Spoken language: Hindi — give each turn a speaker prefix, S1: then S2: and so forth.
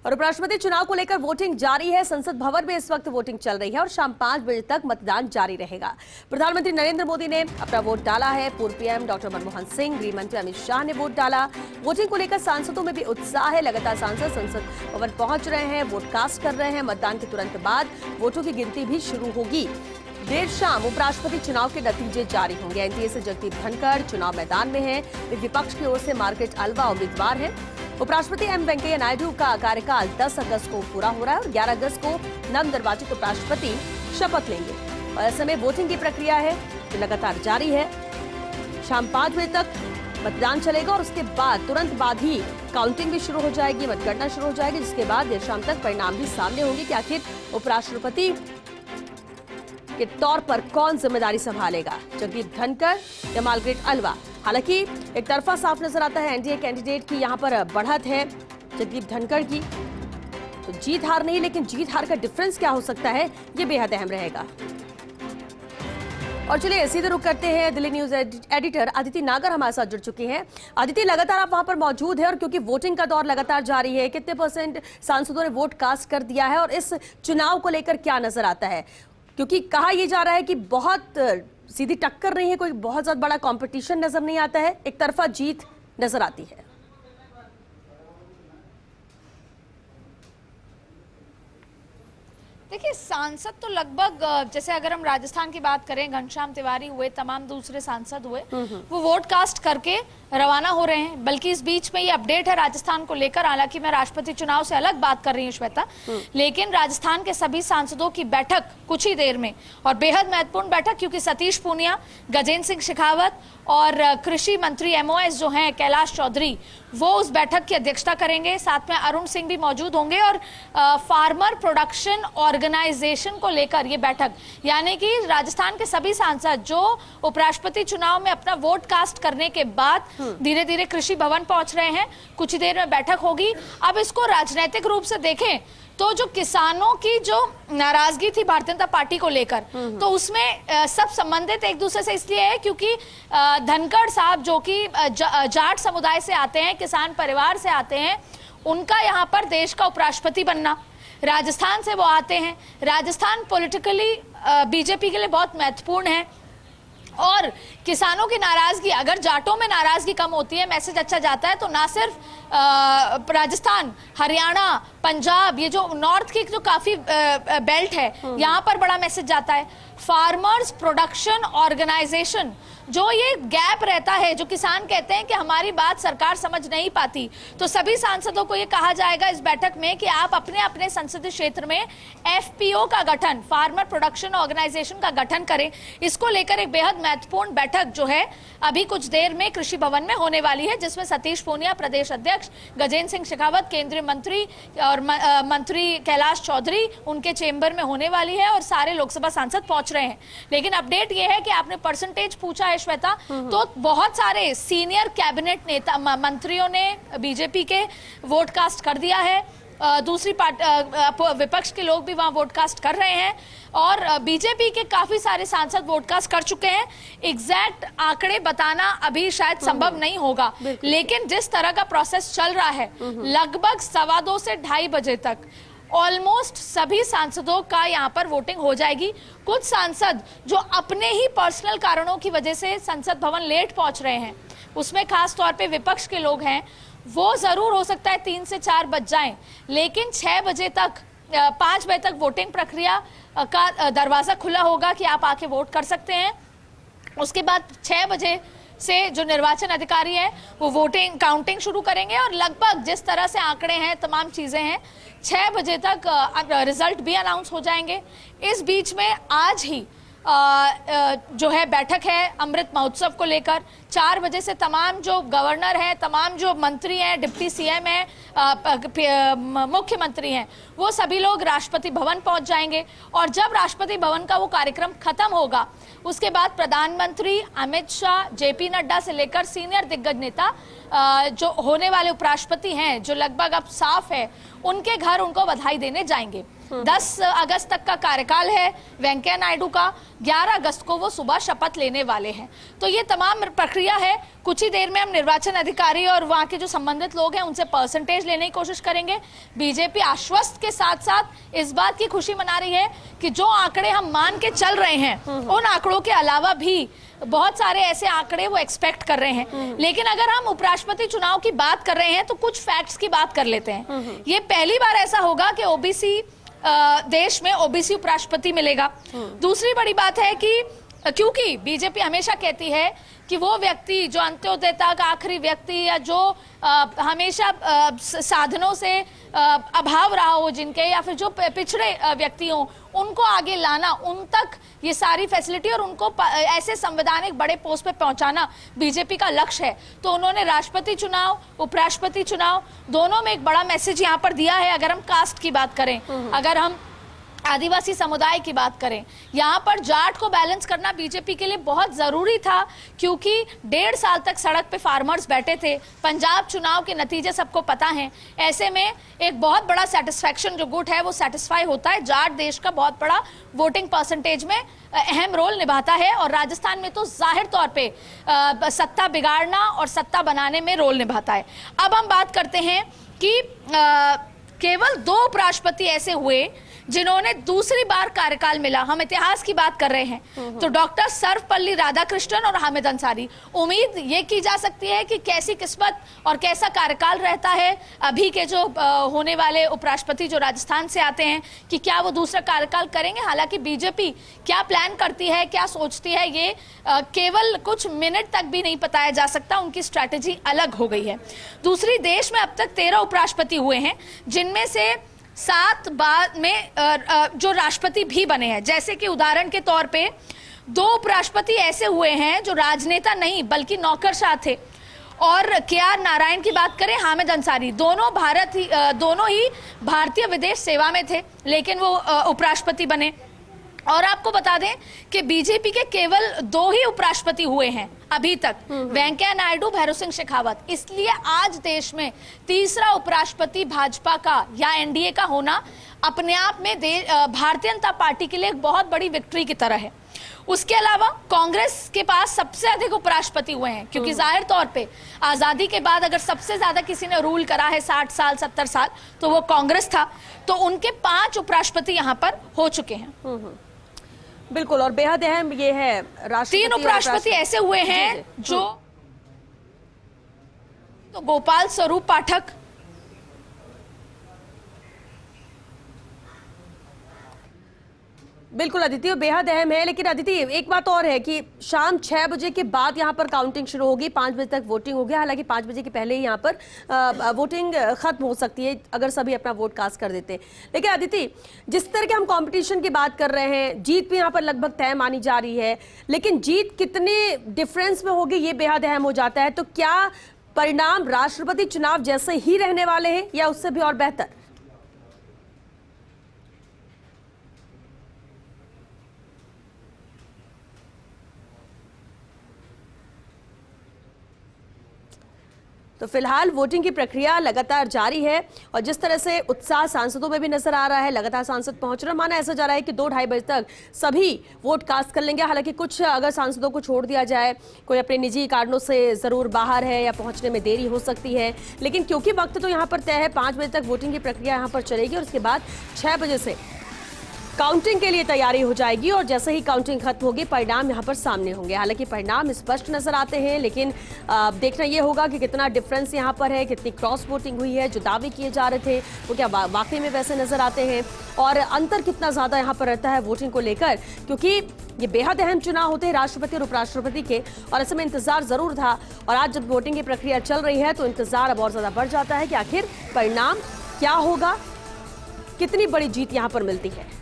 S1: और उपराष्ट्रपति चुनाव को लेकर वोटिंग जारी है। संसद भवन में इस वक्त वोटिंग चल रही है और शाम 5 बजे तक मतदान जारी रहेगा। प्रधानमंत्री नरेंद्र मोदी ने अपना वोट डाला है। पूर्व पीएम डॉक्टर मनमोहन सिंह, गृह मंत्री अमित शाह ने वोट डाला। वोटिंग को लेकर सांसदों में भी उत्साह है। लगातार सांसद संसद भवन पहुंच रहे हैं, वोट कास्ट कर रहे हैं। मतदान के तुरंत बाद वोटों की गिनती भी शुरू होगी। देर शाम उपराष्ट्रपति चुनाव के नतीजे जारी होंगे। एनडीए से जगदीप धनखड़ चुनाव मैदान में हैं। विपक्ष की ओर से मार्केट अल्वा उम्मीदवार हैं। उपराष्ट्रपति एम वेंकैया नायडू का कार्यकाल 10 अगस्त को पूरा हो रहा है और 11 अगस्त को नवनिर्वाचित उपराष्ट्रपति शपथ लेंगे। और ऐसे में वोटिंग की प्रक्रिया है जो लगातार जारी है। शाम 5 बजे तक मतदान चलेगा और उसके बाद तुरंत बाद ही काउंटिंग भी शुरू हो जाएगी, मतगणना शुरू हो जाएगी, जिसके बाद देर शाम तक परिणाम भी सामने होंगे कि आखिर उपराष्ट्रपति के तौर पर कौन जिम्मेदारी संभालेगा, जगदीप धनखड़ या मार्ग्रेट अल्वा। हालांकि एक तरफा साफ नजर आता है एनडीए कैंडिडेट की यहां पर बढ़त है जगदीप धनखड़ की। तो जीत हार नहीं, लेकिन जीत हार का डिफरेंस क्या हो सकता है, ये बेहद अहम रहेगा। और चलिए सीधे रुख करते हैं, दिल्ली न्यूज एडिटर अदिति नागर हमारे साथ जुड़ चुकी हैं। अदिति, लगातार आप वहां पर मौजूद हैं और क्योंकि वोटिंग का दौर लगातार जारी है, कितने % सांसदों ने वोट कास्ट कर दिया है और इस चुनाव को लेकर क्या नजर आता है? क्योंकि कहा यह जा रहा है कि बहुत सीधी टक्कर नहीं है, कोई बहुत ज्यादा बड़ा कंपटीशन नजर नहीं आता है, एक तरफा जीत नजर आती है।
S2: देखिए, सांसद तो लगभग, जैसे अगर हम राजस्थान की बात करें, घनश्याम तिवारी हुए, तमाम दूसरे सांसद हुए, वो वोट कास्ट करके रवाना हो रहे हैं। बल्कि इस बीच में ये अपडेट है राजस्थान को लेकर, हालांकि मैं राष्ट्रपति चुनाव से अलग बात कर रही हूँ श्वेता, लेकिन राजस्थान के सभी सांसदों की बैठक कुछ ही देर में, और बेहद महत्वपूर्ण बैठक, क्योंकि सतीश पूनिया, गजेंद्र सिंह शेखावत और कृषि मंत्री एमओएस जो हैं कैलाश चौधरी, वो उस बैठक की अध्यक्षता करेंगे। साथ में अरुण सिंह भी मौजूद होंगे। और फार्मर प्रोडक्शन ऑर्गेनाइजेशन को लेकर ये बैठक, यानी कि राजस्थान के सभी सांसद जो उपराष्ट्रपति चुनाव में अपना वोट कास्ट करने के बाद धीरे धीरे कृषि भवन पहुंच रहे हैं। कुछ ही देर में बैठक होगी। अब इसको राजनीतिक रूप से देखें तो जो किसानों की जो नाराजगी थी भारतीय जनता पार्टी को लेकर, तो उसमें सब संबंधित एक दूसरे से इसलिए है क्योंकि धनखड़ साहब जो कि जाट समुदाय से आते हैं, किसान परिवार से आते हैं, उनका यहाँ पर देश का उपराष्ट्रपति बनना, राजस्थान से वो आते हैं। राजस्थान पॉलिटिकली बीजेपी के लिए बहुत महत्वपूर्ण है। और किसानों की नाराजगी, अगर जाटों में नाराजगी कम होती है, मैसेज अच्छा जाता है, तो ना सिर्फ राजस्थान, हरियाणा, पंजाब, ये जो नॉर्थ की जो काफी बेल्ट है, यहाँ पर बड़ा मैसेज जाता है। फार्मर्स प्रोडक्शन ऑर्गेनाइजेशन, जो ये गैप रहता है, जो किसान कहते हैं कि हमारी बात सरकार समझ नहीं पाती, तो सभी सांसदों को ये कहा जाएगा इस बैठक में कि आप अपने अपने संसदीय क्षेत्र में एफपीओ का गठन, फार्मर प्रोडक्शन ऑर्गेनाइजेशन का गठन करें। इसको लेकर एक बेहद महत्वपूर्ण बैठक जो है अभी कुछ देर में कृषि भवन में होने वाली है, जिसमें सतीश पूनिया प्रदेश अध्यक्ष, गजेंद्र सिंह शेखावत केंद्रीय मंत्री और मंत्री कैलाश चौधरी उनके चेंबर में होने वाली है और सारे लोकसभा सांसद पहुंच रहे हैं। लेकिन अपडेट ये है कि आपने परसेंटेज पूछा है श्वेता, तो बहुत सारे सीनियर कैबिनेट नेता मंत्रियों ने बीजेपी के वोट कास्ट कर दिया है। दूसरी विपक्ष के लोग भी वहां वोट कास्ट कर रहे हैं और बीजेपी के काफी सारे सांसद वोट कास्ट कर चुके हैं। एग्जैक्ट आंकड़े बताना अभी शायद संभव नहीं होगा, लेकिन जिस तरह का प्रोसेस चल रहा है, लगभग 2:15 से 2:30 बजे तक ऑलमोस्ट सभी सांसदों का यहाँ पर वोटिंग हो जाएगी। कुछ सांसद जो अपने ही पर्सनल कारणों की वजह से संसद भवन लेट पहुंच रहे हैं, उसमें खास तौर पे विपक्ष के लोग हैं, वो जरूर हो सकता है 3 से 4 बज जाएं, लेकिन 6 बजे तक, 5 बजे तक वोटिंग प्रक्रिया का दरवाजा खुला होगा कि आप आके वोट कर सकते हैं। उसके बाद 6 बजे से जो निर्वाचन अधिकारी हैं वो वोटिंग काउंटिंग शुरू करेंगे और लगभग जिस तरह से आंकड़े हैं, तमाम चीजें हैं, 6 बजे तक रिजल्ट भी अनाउंस हो जाएंगे। इस बीच में आज ही जो है बैठक है अमृत महोत्सव को लेकर। 4 बजे से तमाम जो गवर्नर हैं, तमाम जो मंत्री हैं, डिप्टी सीएम हैं, मुख्यमंत्री हैं, वो सभी लोग राष्ट्रपति भवन पहुंच जाएंगे। और जब राष्ट्रपति भवन का वो कार्यक्रम खत्म होगा, उसके बाद प्रधानमंत्री अमित शाह, जेपी नड्डा से लेकर सीनियर दिग्गज नेता जो होने वाले उपराष्ट्रपति हैं, जो लगभग अब साफ है, उनके घर उनको बधाई देने जाएंगे। 10 अगस्त तक का कार्यकाल है वेंकैया नायडू का, 11 अगस्त को वो सुबह शपथ लेने वाले हैं। तो ये तमाम प्रक्रिया प्रक्रिया है। कुछ ही देर में हम निर्वाचन अधिकारी और वहां के जो संबंधित लोग हैं उनसे परसेंटेज लेने की कोशिश करेंगे। बीजेपी आश्वस्त के साथ साथ इस बात की खुशी मना रही है कि जो आंकड़े हम मान के चल रहे हैं उन आंकड़ों के अलावा भी बहुत सारे ऐसे आंकड़े वो एक्सपेक्ट कर रहे हैं। लेकिन अगर हम उपराष्ट्रपति चुनाव की बात कर रहे हैं तो कुछ फैक्ट्स की बात कर लेते हैं। ये पहली बार ऐसा होगा कि ओबीसी देश में ओबीसी उपराष्ट्रपति मिलेगा। दूसरी बड़ी बात है कि क्योंकि बीजेपी हमेशा कहती है कि वो व्यक्ति जो अंत्योदय तक आखिरी व्यक्ति या जो हमेशा साधनों से अभाव रहा हो जिनके, या फिर जो पिछड़े व्यक्ति हों, उनको आगे लाना, उन तक ये सारी फैसिलिटी और उनको ऐसे संवैधानिक बड़े पोस्ट पे पहुंचाना बीजेपी का लक्ष्य है। तो उन्होंने राष्ट्रपति चुनाव, उपराष्ट्रपति चुनाव दोनों में एक बड़ा मैसेज यहाँ पर दिया है। अगर हम कास्ट की बात करें, अगर हम आदिवासी समुदाय की बात करें, यहाँ पर जाट को बैलेंस करना बीजेपी के लिए बहुत जरूरी था, क्योंकि 1.5 साल तक सड़क पे फार्मर्स बैठे थे। पंजाब चुनाव के नतीजे सबको पता हैं। ऐसे में एक बहुत बड़ा सेटिस्फैक्शन जो गुट है वो सेटिस्फाई होता है। जाट देश का बहुत बड़ा वोटिंग परसेंटेज में अहम रोल निभाता है और राजस्थान में तो जाहिर तौर पे सत्ता बिगाड़ना और सत्ता बनाने में रोल निभाता है। अब हम बात करते हैं कि केवल 2 उपराष्ट्रपति ऐसे हुए जिन्होंने दूसरी बार कार्यकाल मिला। हम इतिहास की बात कर रहे हैं तो डॉक्टर सर्वपल्ली राधाकृष्णन और हामिद अंसारी। उम्मीद ये की जा सकती है कि कैसी किस्मत और कैसा कार्यकाल रहता है अभी के जो होने वाले उपराष्ट्रपति जो राजस्थान से आते हैं, कि क्या वो दूसरा कार्यकाल करेंगे। हालांकि बीजेपी क्या प्लान करती है, क्या सोचती है, ये केवल कुछ मिनट तक भी नहीं बताया जा सकता। उनकी स्ट्रैटेजी अलग हो गई है। दूसरी, देश में अब तक 13 उपराष्ट्रपति हुए हैं, जिनमें से 7 बाद में जो राष्ट्रपति भी बने हैं। जैसे कि उदाहरण के तौर पे 2 उपराष्ट्रपति ऐसे हुए हैं जो राजनेता नहीं बल्कि नौकरशाह थे। और KR नारायण की बात करें, हामिद अंसारी, दोनों ही भारतीय विदेश सेवा में थे, लेकिन वो उपराष्ट्रपति बने। और आपको बता दें कि बीजेपी के केवल 2 ही उपराष्ट्रपति हुए हैं अभी तक, वेंकैया नायडू, भैरव सिंह शेखावत। इसलिए आज देश में तीसरा उपराष्ट्रपति भाजपा का या एनडीए का होना अपने आप में भारतीय जनता पार्टी के लिए एक बहुत बड़ी विक्ट्री की तरह है। उसके अलावा कांग्रेस के पास सबसे अधिक उपराष्ट्रपति हुए हैं, क्योंकि जाहिर तौर पे आजादी के बाद अगर सबसे ज्यादा किसी ने रूल करा है 60 साल 70 साल तो वो कांग्रेस था। तो उनके 5 उपराष्ट्रपति यहाँ पर हो चुके हैं।
S1: बिल्कुल, और बेहद अहम ये है
S2: 3 उपराष्ट्रपति ऐसे हुए हैं जो तो गोपाल स्वरूप पाठक,
S1: बिल्कुल अदिति, बेहद अहम है। लेकिन अदिति, एक बात और है कि शाम 6 बजे के बाद यहाँ पर काउंटिंग शुरू होगी, 5 बजे तक वोटिंग होगी। हालांकि 5 बजे के पहले ही यहाँ पर वोटिंग खत्म हो सकती है अगर सभी अपना वोट कास्ट कर देते हैं। लेकिन अदिति, जिस तरह के हम कंपटीशन की बात कर रहे हैं, जीत भी यहाँ पर लगभग तय मानी जा रही है, लेकिन जीत कितने डिफरेंस में होगी ये बेहद अहम हो जाता है। तो क्या परिणाम राष्ट्रपति चुनाव जैसे ही रहने वाले हैं या उससे भी और बेहतर? तो फिलहाल वोटिंग की प्रक्रिया लगातार जारी है और जिस तरह से उत्साह सांसदों में भी नजर आ रहा है, लगातार सांसद पहुंच रहे हैं। माना ऐसा जा रहा है कि 2-2:30 बजे तक सभी वोट कास्ट कर लेंगे। हालांकि कुछ अगर सांसदों को छोड़ दिया जाए, कोई अपने निजी कारणों से जरूर बाहर है या पहुंचने में देरी हो सकती है, लेकिन क्योंकि वक्त तो यहाँ पर तय है, 5 बजे तक वोटिंग की प्रक्रिया यहाँ पर चलेगी और उसके बाद 6 बजे से काउंटिंग के लिए तैयारी हो जाएगी और जैसे ही काउंटिंग खत्म होगी परिणाम यहां पर सामने होंगे। हालांकि परिणाम स्पष्ट नजर आते हैं, लेकिन देखना यह होगा कि कितना डिफरेंस यहां पर है, कितनी क्रॉस वोटिंग हुई है। जो दावे किए जा रहे थे वो क्या वाकई में वैसे नजर आते हैं और अंतर कितना ज्यादा यहां पर रहता है वोटिंग को लेकर, क्योंकि ये बेहद अहम चुनाव होते हैं राष्ट्रपति और उपराष्ट्रपति के, और ऐसे में इंतजार जरूर था। और आज जब वोटिंग की प्रक्रिया चल रही है तो इंतजार अब और ज्यादा बढ़ जाता है कि आखिर परिणाम क्या होगा, कितनी बड़ी जीत यहां पर मिलती है।